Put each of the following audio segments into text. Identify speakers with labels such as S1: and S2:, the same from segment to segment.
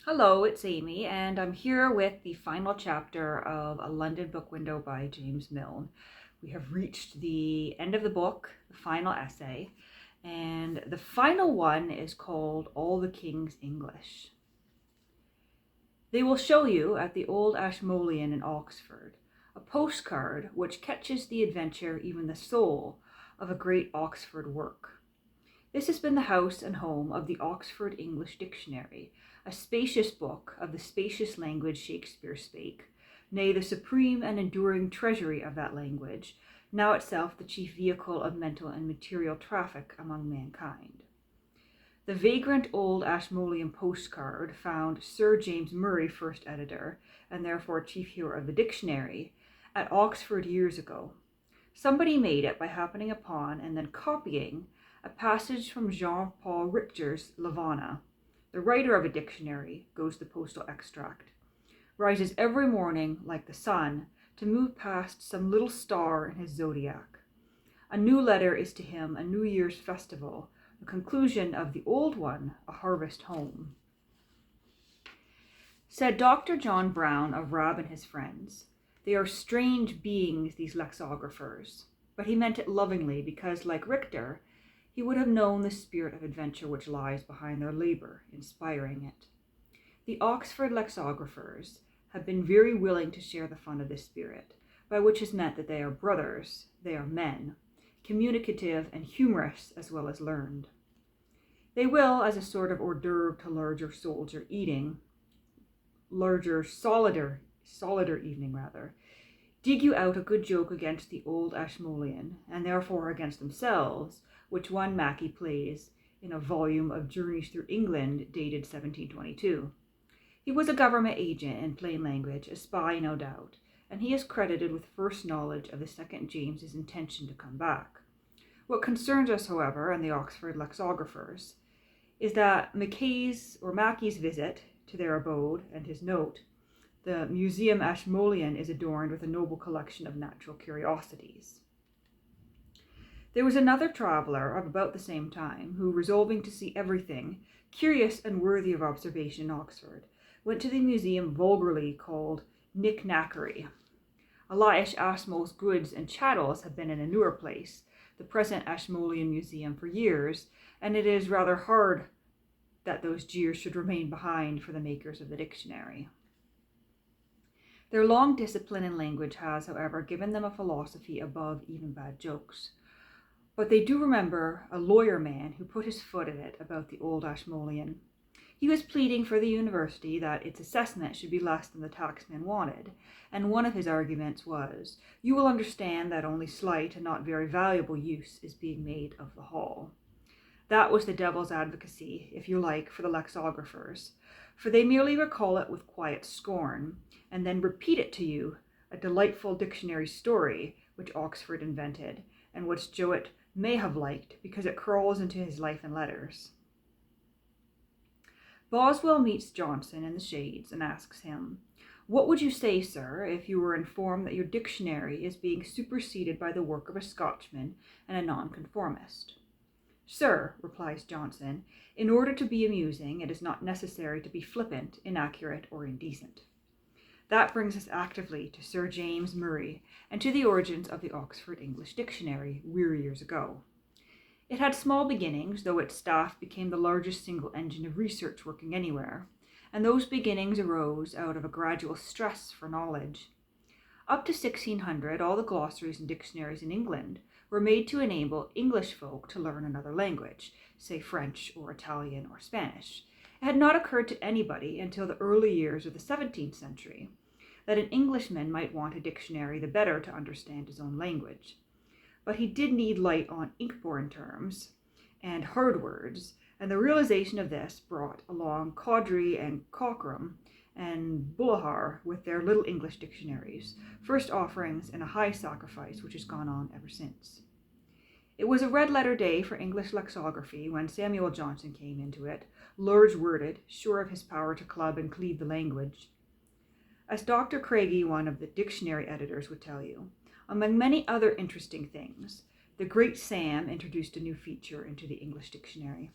S1: Hello, it's Amy, and I'm here with the final chapter of A London Book Window by James Milne. We have reached the end of the book, the final essay, and the final one is called All the King's English. They will show you at the old Ashmolean in Oxford a postcard which catches the adventure, even the soul, of a great Oxford work. This has been the house and home of the Oxford English Dictionary, a spacious book of the spacious language Shakespeare spake, nay, the supreme and enduring treasury of that language, now itself the chief vehicle of mental and material traffic among mankind. The vagrant old Ashmolean postcard found Sir James Murray, first editor, and therefore chief hero of the dictionary, at Oxford years ago. Somebody made it by happening upon and then copying a passage from Jean-Paul Richter's Lavana. The writer of a dictionary, goes the postal extract, rises every morning like the sun to move past some little star in his zodiac. A new letter is to him a New Year's festival, the conclusion of the old one a harvest home. Said Dr. John Brown of Rab and his friends, "They are strange beings, these lexicographers," but he meant it lovingly because, like Richter, he would have known the spirit of adventure which lies behind their labor, inspiring it. The Oxford lexicographers have been very willing to share the fun of this spirit, by which is meant that they are brothers, they are men, communicative and humorous as well as learned. They will, as a sort of hors d'oeuvre to larger solider evening, dig you out a good joke against the old Ashmolean, and therefore against themselves, which one Mackie plays in a volume of Journeys Through England dated 1722. He was a government agent in plain language, a spy no doubt, and he is credited with first knowledge of the second James's intention to come back. What concerns us, however, and the Oxford lexicographers, is that Mackay's visit to their abode and his note. The Museum Ashmolean is adorned with a noble collection of natural curiosities. There was another traveller of about the same time who, resolving to see everything curious and worthy of observation in Oxford, went to the museum vulgarly called Knick-Knackery. Elias Ashmole's goods and chattels have been in a newer place, the present Ashmolean Museum, for years, and it is rather hard that those jeers should remain behind for the makers of the dictionary. Their long discipline in language has, however, given them a philosophy above even bad jokes. But they do remember a lawyer man who put his foot in it about the old Ashmolean. He was pleading for the university that its assessment should be less than the taxman wanted, and one of his arguments was, "You will understand that only slight and not very valuable use is being made of the hall." That was the devil's advocacy, if you like, for the lexicographers, for they merely recall it with quiet scorn, and then repeat it to you, a delightful dictionary story which Oxford invented, and which Jowett may have liked because it crawls into his life and letters. Boswell meets Johnson in the shades and asks him, "What would you say, sir, if you were informed that your dictionary is being superseded by the work of a Scotchman and a nonconformist?" "Sir," replies Johnson, "in order to be amusing, it is not necessary to be flippant, inaccurate, or indecent." That brings us actively to Sir James Murray and to the origins of the Oxford English Dictionary, weary years ago. It had small beginnings, though its staff became the largest single engine of research working anywhere, and those beginnings arose out of a gradual stress for knowledge. Up to 1600, all the glossaries and dictionaries in England were made to enable English folk to learn another language, say French or Italian or Spanish. It had not occurred to anybody until the early years of the 17th century that an Englishman might want a dictionary the better to understand his own language. But he did need light on ink-borne terms and hard words, and the realization of this brought along Cawdry and Cochrane and Bullahar with their little English dictionaries, first offerings and a high sacrifice which has gone on ever since. It was a red-letter day for English lexicography when Samuel Johnson came into it, large-worded, sure of his power to club and cleave the language. As Dr. Craigie, one of the dictionary editors, would tell you, among many other interesting things, the great Sam introduced a new feature into the English dictionary.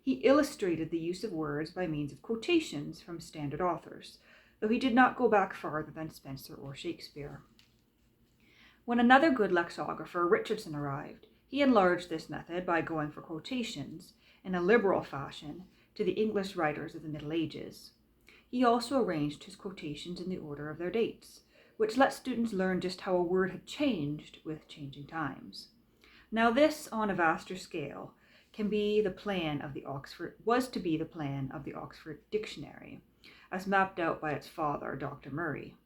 S1: he illustrated the use of words by means of quotations from standard authors, though he did not go back farther than Spenser or Shakespeare. When another good lexicographer, Richardson, arrived, he enlarged this method by going for quotations, in a liberal fashion, to the English writers of the Middle Ages. He also arranged his quotations in the order of their dates, which let students learn just how a word had changed with changing times. Now this, on a vaster scale, was to be the plan of the Oxford Dictionary, as mapped out by its father, Dr. Murray.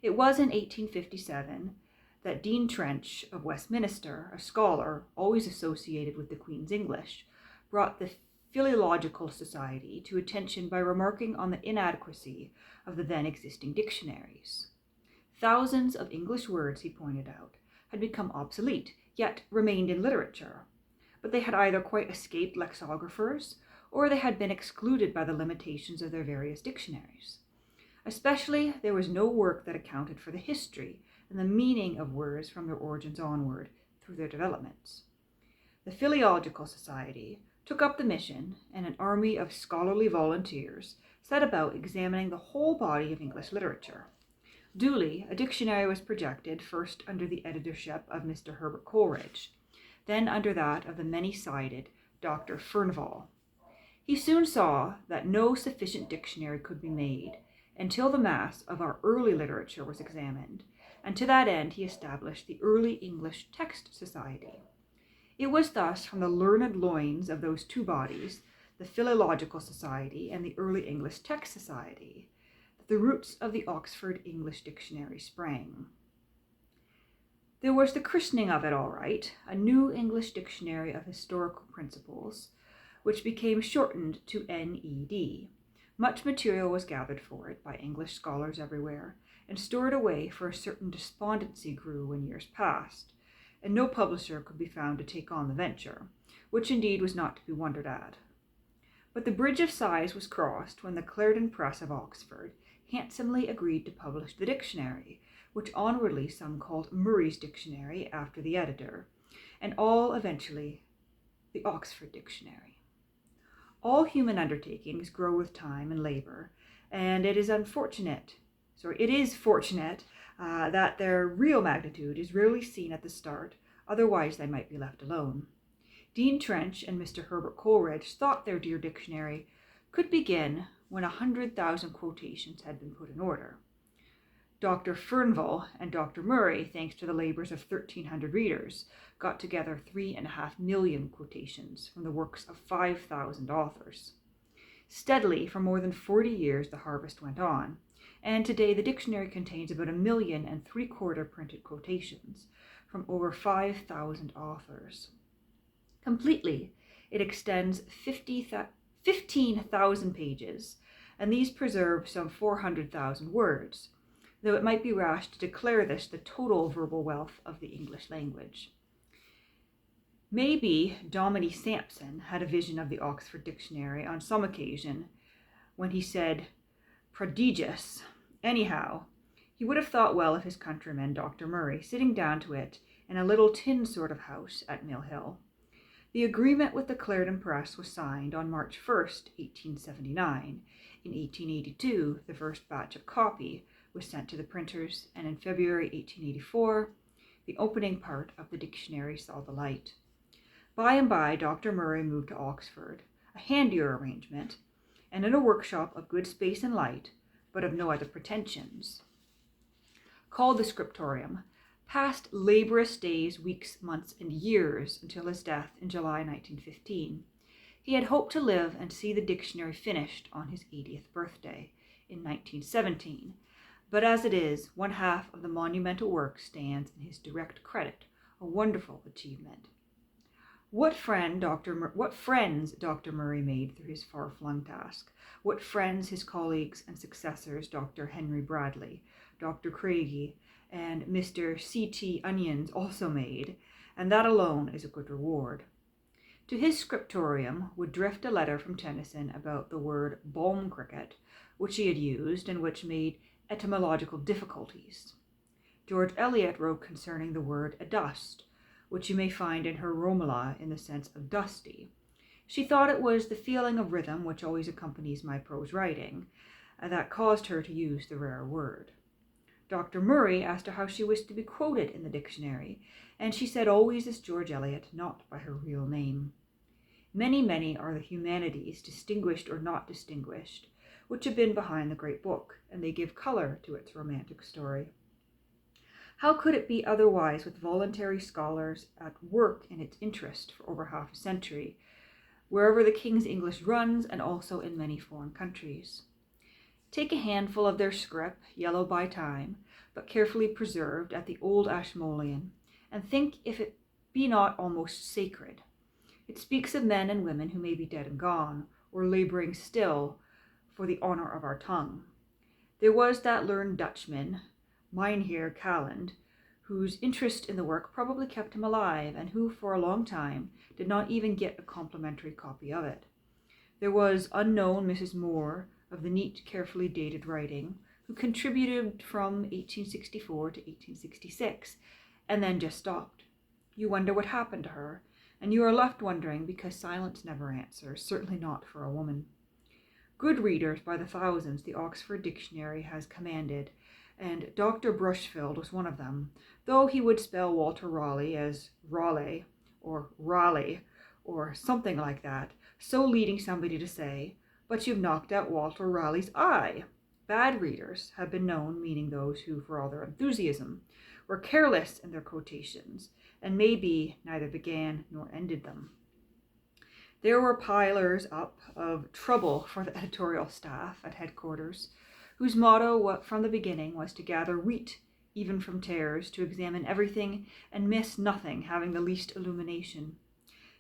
S1: It was in 1857 that Dean Trench of Westminster, a scholar always associated with the Queen's English, brought the Philological Society to attention by remarking on the inadequacy of the then existing dictionaries. Thousands of English words, he pointed out, had become obsolete, yet remained in literature, but they had either quite escaped lexicographers, or they had been excluded by the limitations of their various dictionaries. Especially, there was no work that accounted for the history and the meaning of words from their origins onward through their developments. The Philological Society took up the mission, and an army of scholarly volunteers set about examining the whole body of English literature. Duly, a dictionary was projected, first under the editorship of Mr. Herbert Coleridge, then under that of the many-sided Dr. Furnivall. He soon saw that no sufficient dictionary could be made until the mass of our early literature was examined, and to that end he established the Early English Text Society. It was thus from the learned loins of those two bodies, the Philological Society and the Early English Text Society, that the roots of the Oxford English Dictionary sprang. There was the christening of it all right, a New English Dictionary of Historical Principles, which became shortened to NED. Much material was gathered for it by English scholars everywhere, and stored away, for a certain despondency grew when years passed, and no publisher could be found to take on the venture, which indeed was not to be wondered at. But the bridge of sighs was crossed when the Clarendon Press of Oxford handsomely agreed to publish the dictionary, which onwardly some called Murray's Dictionary after the editor, and all eventually the Oxford Dictionary. All human undertakings grow with time and labor, and it is fortunate that their real magnitude is rarely seen at the start, otherwise they might be left alone. Dean Trench and Mr. Herbert Coleridge thought their dear dictionary could begin when 100,000 quotations had been put in order. Dr. Furnivall and Dr. Murray, thanks to the labors of 1,300 readers, got together 3.5 million quotations from the works of 5,000 authors. Steadily, for more than 40 years, the harvest went on, and today the dictionary contains about 1.75 million printed quotations from over 5,000 authors. Completely, it extends 15,000 pages, and these preserve some 400,000 words, though it might be rash to declare this the total verbal wealth of the English language. Maybe Dominie Sampson had a vision of the Oxford Dictionary on some occasion when he said, "Prodigious." Anyhow, he would have thought well of his countryman, Dr. Murray, sitting down to it in a little tin sort of house at Mill Hill. The agreement with the Clarendon Press was signed on March 1st, 1879. In 1882, the first batch of copy was sent to the printers, and in February 1884, the opening part of the dictionary saw the light. By and by, Dr. Murray moved to Oxford, a handier arrangement, and in a workshop of good space and light, but of no other pretensions, called the scriptorium, passed laborious days, weeks, months, and years until his death in July 1915. He had hoped to live and see the dictionary finished on his 80th birthday in 1917, but as it is, one half of the monumental work stands in his direct credit, a wonderful achievement. What friends Dr. Murray made through his far-flung task, what friends his colleagues and successors, Dr. Henry Bradley, Dr. Craigie, and Mr. C.T. Onions also made, and that alone is a good reward. To his scriptorium would drift a letter from Tennyson about the word balm cricket, which he had used and which made etymological difficulties. George Eliot wrote concerning the word adust, which you may find in her Romola in the sense of dusty, She thought it was the feeling of rhythm which always accompanies my prose writing that caused her to use the rare word. Dr. Murray asked her how she wished to be quoted in the dictionary, and she said always as George Eliot, not by her real name. Many are the humanities, distinguished or not distinguished, which have been behind the great book, and they give color to its romantic story. How could it be otherwise with voluntary scholars at work in its interest for over half a century, wherever the King's English runs and also in many foreign countries? Take a handful of their scrip, yellow by time, but carefully preserved at the old Ashmolean, and think if it be not almost sacred. It speaks of men and women who may be dead and gone, or labouring still for the honour of our tongue. There was that learned Dutchman, Mynheer Calland, whose interest in the work probably kept him alive, and who for a long time did not even get a complimentary copy of it. There was unknown Mrs. Moore, of the neat, carefully dated writing, who contributed from 1864 to 1866, and then just stopped. You wonder what happened to her, and you are left wondering because silence never answers, certainly not for a woman. Good readers by the thousands the Oxford Dictionary has commanded, and Dr. Brushfield was one of them, though he would spell Walter Raleigh as Raleigh, or Raleigh, or something like that, so leading somebody to say, "But you've knocked out Walter Raleigh's eye." Bad readers have been known, meaning those who, for all their enthusiasm, were careless in their quotations, and maybe neither began nor ended them. There were pilers up of trouble for the editorial staff at headquarters, whose motto from the beginning was to gather wheat, even from tares, to examine everything and miss nothing, having the least illumination.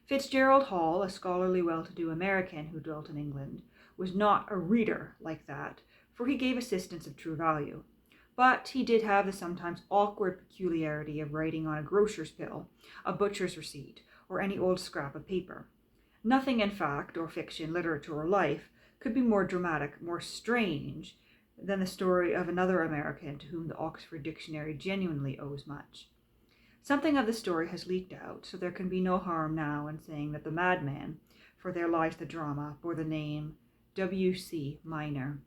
S1: Fitzgerald Hall, a scholarly, well-to-do American who dwelt in England, was not a reader like that, for he gave assistance of true value. But he did have the sometimes awkward peculiarity of writing on a grocer's bill, a butcher's receipt, or any old scrap of paper. Nothing in fact, or fiction, literature, or life could be more dramatic, more strange, than the story of another American to whom the Oxford Dictionary genuinely owes much. Something of the story has leaked out, so there can be no harm now in saying that the madman, for there lies the drama, bore the name W.C. Milne.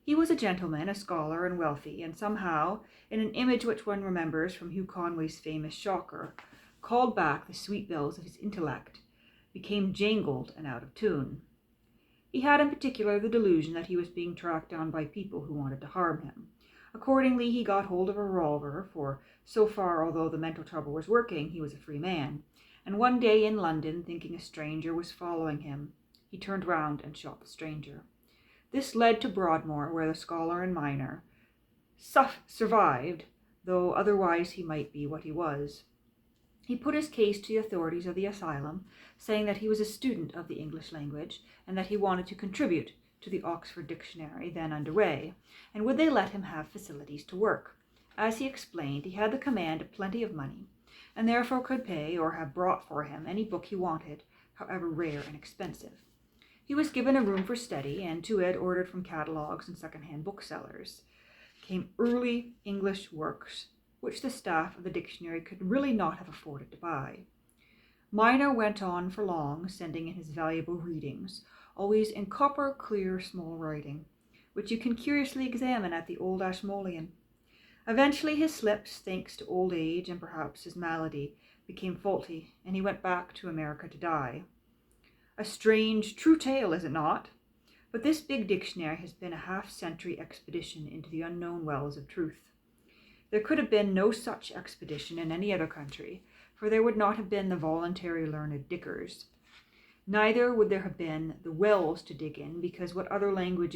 S1: He was a gentleman, a scholar, and wealthy, and somehow, in an image which one remembers from Hugh Conway's famous Shocker, called back the sweet bells of his intellect, became jangled and out of tune. He had in particular the delusion that he was being tracked down by people who wanted to harm him. Accordingly, he got hold of a revolver, for so far, although the mental trouble was working, he was a free man, and one day in London, thinking a stranger was following him, he turned round and shot the stranger. This led to Broadmoor, where the scholar and miner survived, though otherwise he might be what he was. He put his case to the authorities of the asylum, saying that he was a student of the English language, and that he wanted to contribute to the Oxford Dictionary then underway, and would they let him have facilities to work. As he explained, he had the command of plenty of money, and therefore could pay or have brought for him any book he wanted, however rare and expensive. He was given a room for study, and to it, ordered from catalogues and second-hand booksellers, came early English works, which the staff of the dictionary could really not have afforded to buy. Milne went on for long, sending in his valuable readings, always in copper, clear, small writing, which you can curiously examine at the old Ashmolean. Eventually his slips, thanks to old age and perhaps his malady, became faulty, and he went back to America to die. A strange, true tale, is it not? But this big dictionary has been a half-century expedition into the unknown wells of truth. There could have been no such expedition in any other country, for there would not have been the voluntary learned diggers. Neither would there have been the wells to dig in, because what other language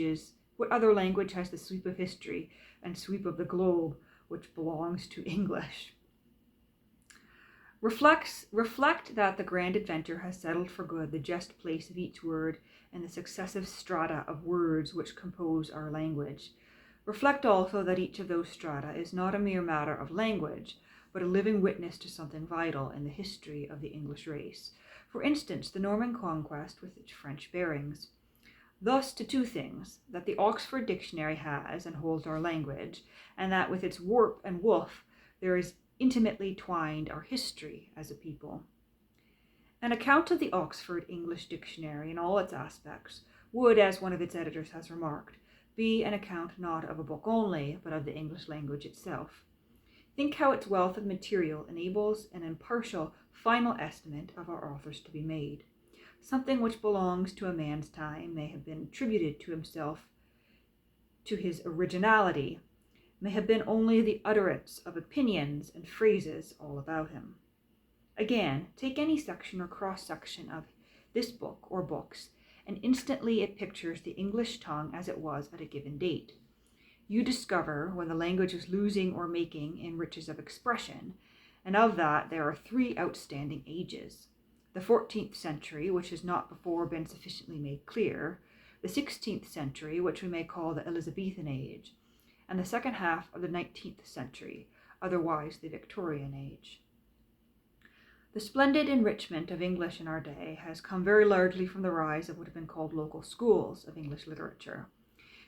S1: has the sweep of history and sweep of the globe which belongs to English? Reflect that the grand inventor has settled for good the just place of each word in the successive strata of words which compose our language. Reflect also that each of those strata is not a mere matter of language, but a living witness to something vital in the history of the English race. For instance, the Norman Conquest with its French bearings. Thus to two things, that the Oxford Dictionary has and holds our language, and that with its warp and woof there is intimately twined our history as a people. An account of the Oxford English Dictionary in all its aspects would, as one of its editors has remarked, be an account not of a book only, but of the English language itself. Think how its wealth of material enables an impartial, final estimate of our authors to be made. Something which belongs to a man's time may have been attributed to himself, to his originality, may have been only the utterance of opinions and phrases all about him. Again, take any section or cross-section of this book or books, and instantly it pictures the English tongue as it was at a given date. You discover when the language is losing or making in riches of expression, and of that there are three outstanding ages: the 14th century, which has not before been sufficiently made clear, the 16th century, which we may call the Elizabethan age, and the second half of the 19th century, otherwise the Victorian age. The splendid enrichment of English in our day has come very largely from the rise of what have been called local schools of English literature,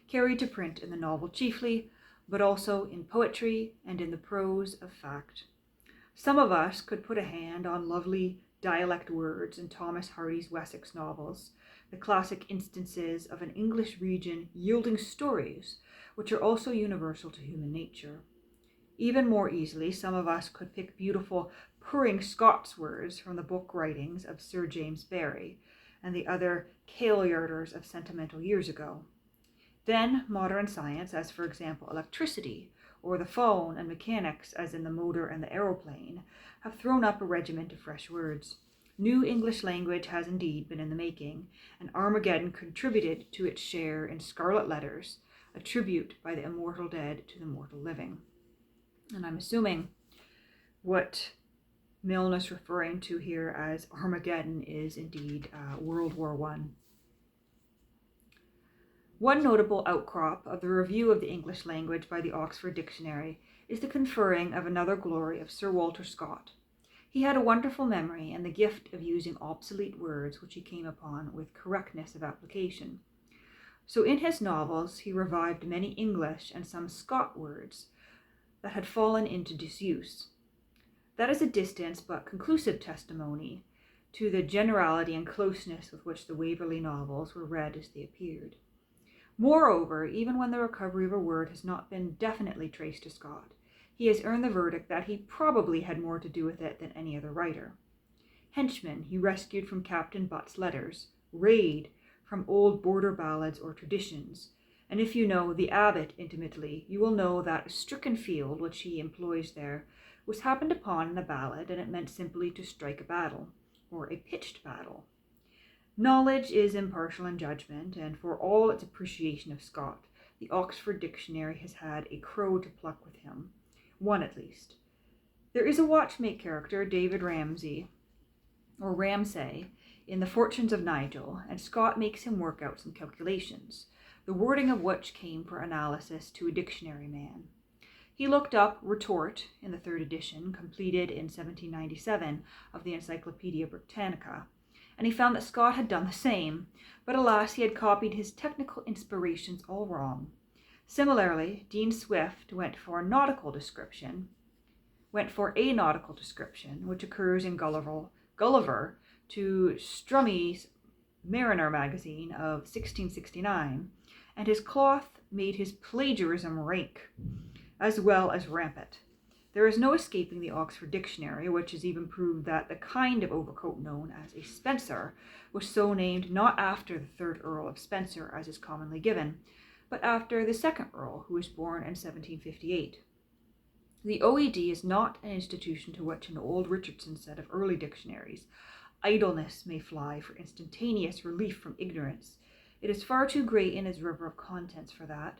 S1: carried to print in the novel chiefly, but also in poetry and in the prose of fact. Some of us could put a hand on lovely dialect words in Thomas Hardy's Wessex novels, the classic instances of an English region yielding stories which are also universal to human nature. Even more easily, some of us could pick beautiful purring Scots words from the book writings of Sir James Barrie and the other Kailyarders of sentimental years ago. Then modern science, as for example electricity, or the phone, and mechanics, as in the motor and the aeroplane, have thrown up a regiment of fresh words. New English language has indeed been in the making, and Armageddon contributed to its share in scarlet letters, a tribute by the immortal dead to the mortal living. And I'm assuming what Milne is referring to here as Armageddon is indeed World War I. One notable outcrop of the review of the English language by the Oxford Dictionary is the conferring of another glory of Sir Walter Scott. He had a wonderful memory and the gift of using obsolete words which he came upon with correctness of application. So in his novels he revived many English and some Scot words that had fallen into disuse. That is a distant but conclusive testimony to the generality and closeness with which the Waverley novels were read as they appeared. Moreover, even when the recovery of a word has not been definitely traced to Scott, he has earned the verdict that he probably had more to do with it than any other writer. Henchman he rescued from Captain Butt's letters, Raid from old border ballads or traditions, and if you know the Abbot intimately, you will know that a stricken field, which he employs there, was happened upon in a ballad, and it meant simply to strike a battle, or a pitched battle. Knowledge is impartial in judgment, and for all its appreciation of Scott, the Oxford Dictionary has had a crow to pluck with him, one at least. There is a watchmate character, David Ramsay, in The Fortunes of Nigel, and Scott makes him work out some calculations, the wording of which came for analysis to a dictionary man. He looked up retort in the third edition, completed in 1797, of the Encyclopaedia Britannica, and he found that Scott had done the same, but alas, he had copied his technical inspirations all wrong. Similarly, Dean Swift went for a nautical description, which occurs in Gulliver to Strummy's Mariner magazine of 1669, and his cloth made his plagiarism rank, as well as rampant. There is no escaping the Oxford Dictionary, which has even proved that the kind of overcoat known as a spencer was so named not after the 3rd Earl of Spencer, as is commonly given, but after the 2nd Earl, who was born in 1758. The OED is not an institution to which an old Richardson said of early dictionaries, idleness may fly for instantaneous relief from ignorance. It is far too great in its river of contents for that.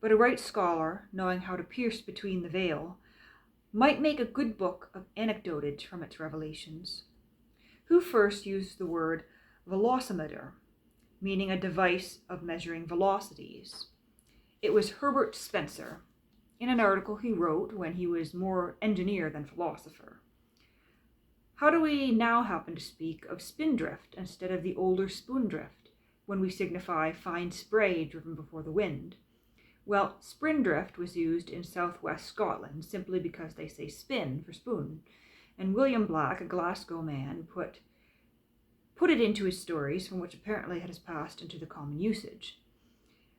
S1: But a right scholar, knowing how to pierce between the veil, might make a good book of anecdotage from its revelations. Who first used the word velocimeter, meaning a device of measuring velocities? It was Herbert Spencer, in an article he wrote when he was more engineer than philosopher. How do we now happen to speak of spindrift instead of the older spoondrift, when we signify fine spray driven before the wind? Well, spindrift was used in southwest Scotland simply because they say spin for spoon, and William Black, a Glasgow man, put put it into his stories, from which apparently it has passed into the common usage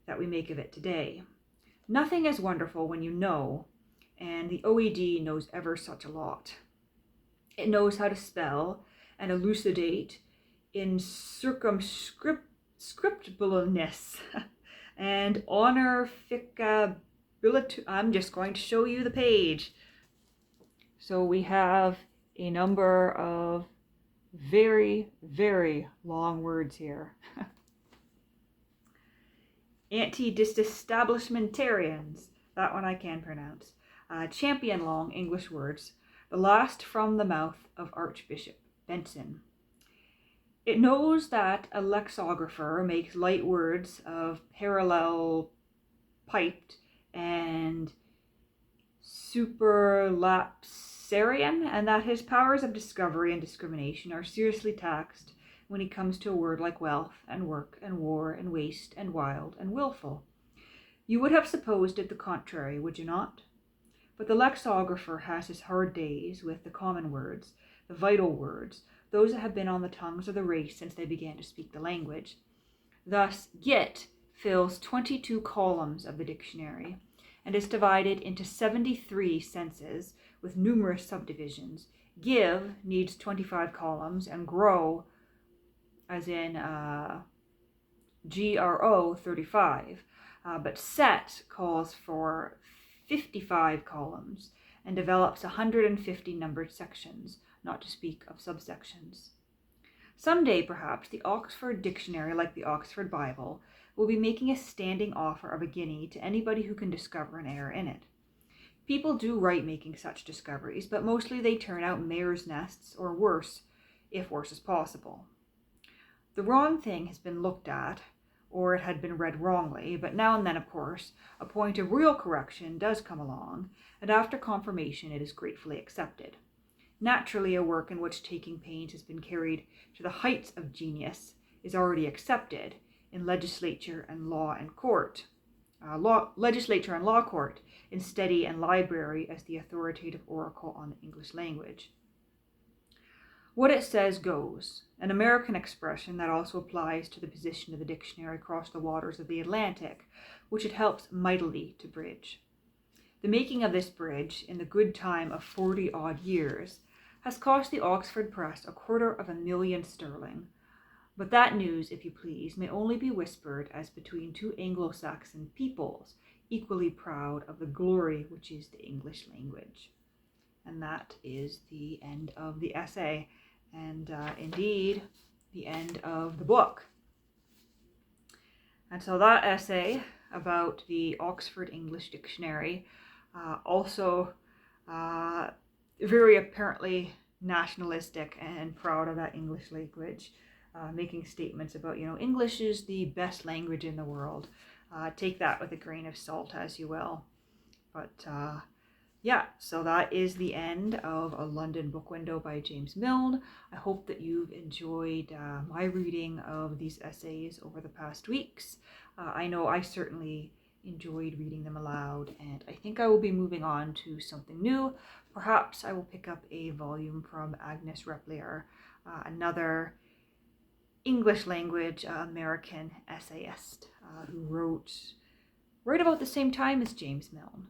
S1: that we make of it today. Nothing is wonderful when you know, and the OED knows ever such a lot. It knows how to spell and elucidate in circumscriptableness and honorificability. I'm just going to show you the page. So we have a number of very, very long words here. Anti-disestablishmentarians, that one I can pronounce. Champion long English words, the last from the mouth of Archbishop Benson. It knows that a lexicographer makes light words of parallel piped and superlapsarian, and that his powers of discovery and discrimination are seriously taxed when he comes to a word like wealth and work and war and waste and wild and willful. You would have supposed it the contrary, would you not? But the lexicographer has his hard days with the common words, the vital words, those that have been on the tongues of the race since they began to speak the language. Thus, git fills 22 columns of the dictionary and is divided into 73 senses with numerous subdivisions. Give needs 25 columns and grow, as in GRO, 35. But set calls for 55 columns and develops 150 numbered sections, not to speak of subsections. Someday, perhaps, the Oxford Dictionary, like the Oxford Bible, will be making a standing offer of a guinea to anybody who can discover an error in it. People do write making such discoveries, but mostly they turn out mare's nests, or worse, if worse is possible. The wrong thing has been looked at, or it had been read wrongly, but now and then, of course, a point of real correction does come along, and after confirmation it is gratefully accepted. Naturally, a work in which taking pains has been carried to the heights of genius is already accepted in legislature and law court, in study and library as the authoritative oracle on the English language. What it says goes, an American expression that also applies to the position of the dictionary across the waters of the Atlantic, which it helps mightily to bridge. The making of this bridge, in the good time of 40-odd years, has cost the Oxford Press £250,000 sterling. But that news, if you please, may only be whispered as between two Anglo-Saxon peoples, equally proud of the glory which is the English language. And that is the end of the essay, and indeed the end of the book. And so that essay about the Oxford English Dictionary, also very apparently nationalistic and proud of that English language, making statements about, English is the best language in the world. Take that with a grain of salt as you will. But so that is the end of A London Book Window by James Milne. I hope that you've enjoyed my reading of these essays over the past weeks. I know I certainly enjoyed reading them aloud, and I think I will be moving on to something new. Perhaps I will pick up a volume from Agnes Repplier, another English language American essayist who wrote right about the same time as James Milne.